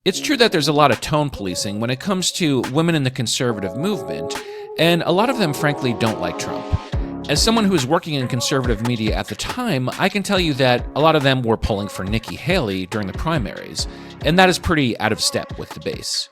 It's true that there's a lot of tone policing when it comes to women in the conservative movement, and a lot of them frankly don't like Trump. As someone who was working in conservative media at the time, I can tell you that a lot of them were pulling for Nikki Haley during the primaries, and that is pretty out of step with the base.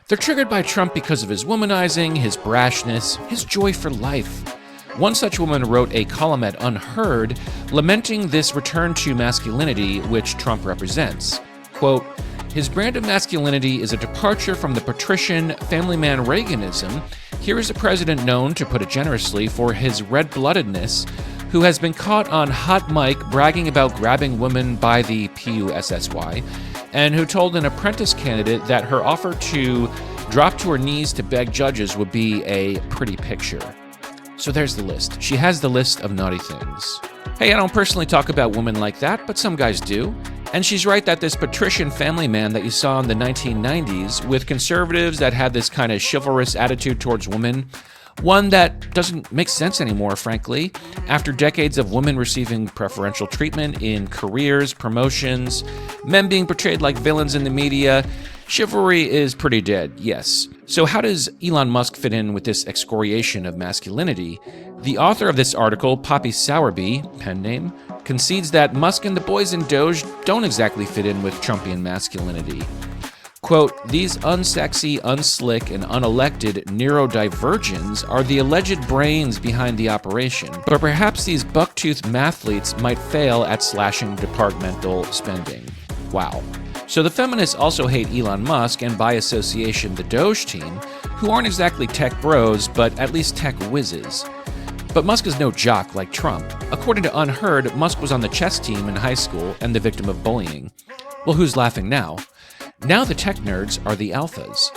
They're triggered by Trump because of his womanizing, his brashness, his joy for life. One such woman wrote a column at Unheard, lamenting this return to masculinity which Trump represents. Quote, "His brand of masculinity is a departure from the patrician, family man Reaganism. Here is a president known, to put it generously, for his red-bloodedness, who has been caught on hot mic bragging about grabbing women by the PUSSY, and who told an apprentice candidate that her offer to drop to her knees to beg judges would be a pretty picture." So there's the list. She has the list of naughty things. Hey, I don't personally talk about women like that, but some guys do. And she's right that this patrician family man that you saw in the 1990s, with conservatives that had this kind of chivalrous attitude towards women, one that doesn't make sense anymore, frankly. After decades of women receiving preferential treatment in careers, promotions, men being portrayed like villains in the media, chivalry is pretty dead, yes. So how does Elon Musk fit in with this excoriation of masculinity? The author of this article, Poppy Sowerby, pen name, concedes that Musk and the boys in Doge don't exactly fit in with Trumpian masculinity. Quote, "These unsexy, unslick, and unelected neurodivergents are the alleged brains behind the operation, but perhaps these buck-toothed mathletes might fail at slashing departmental spending." Wow. So the feminists also hate Elon Musk and by association the Doge team, who aren't exactly tech bros, but at least tech whizzes. But Musk is no jock like Trump. According to Unheard, Musk was on the chess team in high school and the victim of bullying. Well, who's laughing now? Now the tech nerds are the alphas.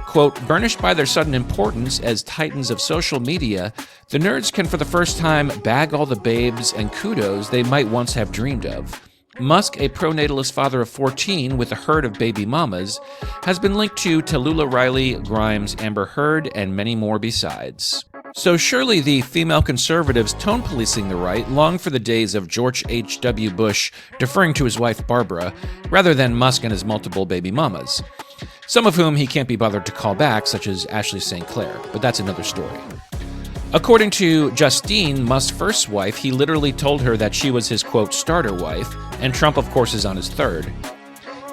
Quote, "Burnished by their sudden importance as titans of social media, the nerds can for the first time bag all the babes and kudos they might once have dreamed of. Musk, a pronatalist father of 14 with a herd of baby mamas, has been linked to Tallulah Riley, Grimes, Amber Heard, and many more besides." So surely the female conservatives tone policing the right long for the days of George H.W. Bush deferring to his wife Barbara, rather than Musk and his multiple baby mamas, some of whom he can't be bothered to call back, such as Ashley St. Clair, but that's another story. According to Justine, Musk's first wife, he literally told her that she was his, quote, starter wife, and Trump, of course, is on his third.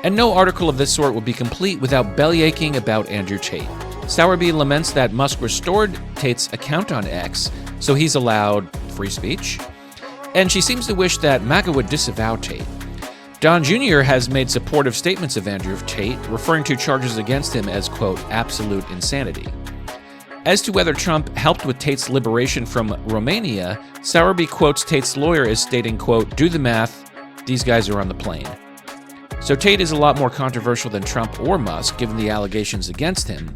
And no article of this sort would be complete without bellyaching about Andrew Tate. Sowerby laments that Musk restored Tate's account on X, so he's allowed free speech. And she seems to wish that MAGA would disavow Tate. Don Jr. has made supportive statements of Andrew Tate, referring to charges against him as, quote, absolute insanity. As to whether Trump helped with Tate's liberation from Romania, Sowerby quotes Tate's lawyer as stating, quote, "Do the math, these guys are on the plane." So Tate is a lot more controversial than Trump or Musk, given the allegations against him.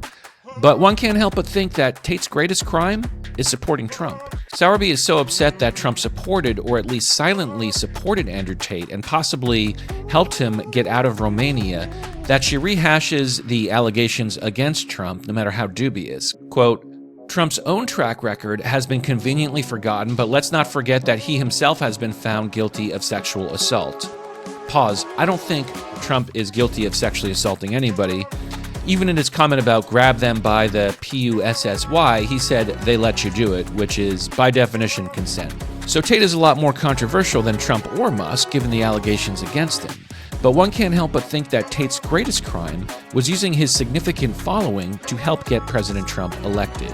But one can't help but think that Tate's greatest crime is supporting Trump. Sowerby is so upset that Trump supported, or at least silently supported, Andrew Tate and possibly helped him get out of Romania, that she rehashes the allegations against Trump, no matter how dubious. Quote, "Trump's own track record has been conveniently forgotten, but let's not forget that he himself has been found guilty of sexual assault." Pause. I don't think Trump is guilty of sexually assaulting anybody. Even in his comment about grab them by the PUSSY, he said they let you do it, which is, by definition, consent. So Tate is a lot more controversial than Trump or Musk, given the allegations against him. But one can't help but think that Tate's greatest crime was using his significant following to help get President Trump elected.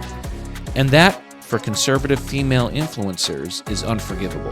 And that, for conservative female influencers, is unforgivable.